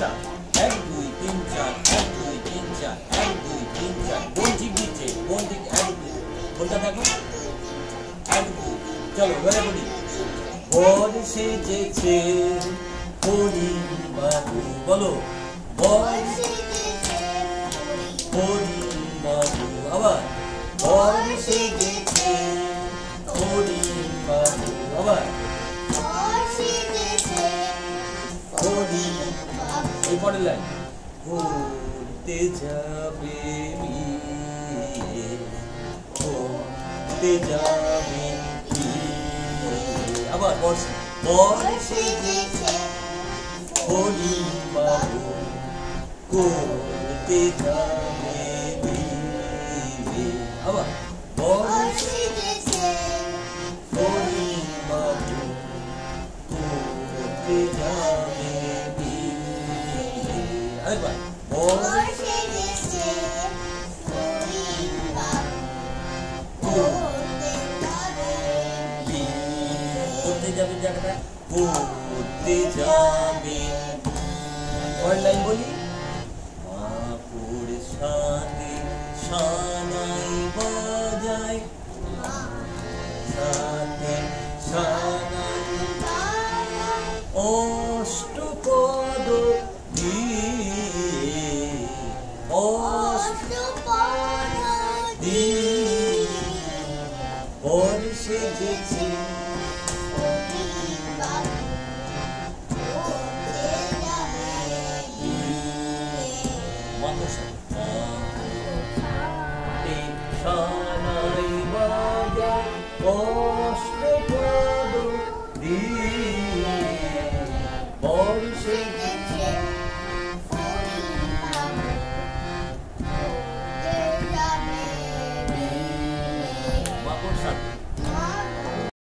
চেষ্টা। 1 2 3 4 1 2 3 4 1 2 3 4 বোন ঠিক দিচ্ছে, বোন ঠিক 1 2 বোনটা দেখো 1 2 চলো এবারে বলি বর সেজেছে হরিণ বাবু বলো বর সেজেছে হরিণ বাবু আবার বর সেজেছে হরিণ বাবু আবার বর সেজেছে হরিণ বাবু এই পরের লাইন ঘুরতে যাবে বিয়ে ঘুরতে যাবে আবার বর্ষে বর্ষে গেছে হরিণ বাবু করতে যাবে বিয়ে আবার বর্ষে গেছে হরিণ বাবু করতে যাবে বিয়ে আরেকবার বর্ষে গেছে হরিণ বাবু করতে যাবে জায়গাটা করতে যাবে পরের লাইন বলি মাপুর সাথে সানাই বাজায় সাথে সানাই অষ্টপদ দিয়ে অষ্টপদ দিয়ে বর্ষে গেছে সানাই বাজায় অষ্টপদ দিয়ে বর্ষে গেছে মাকড়সা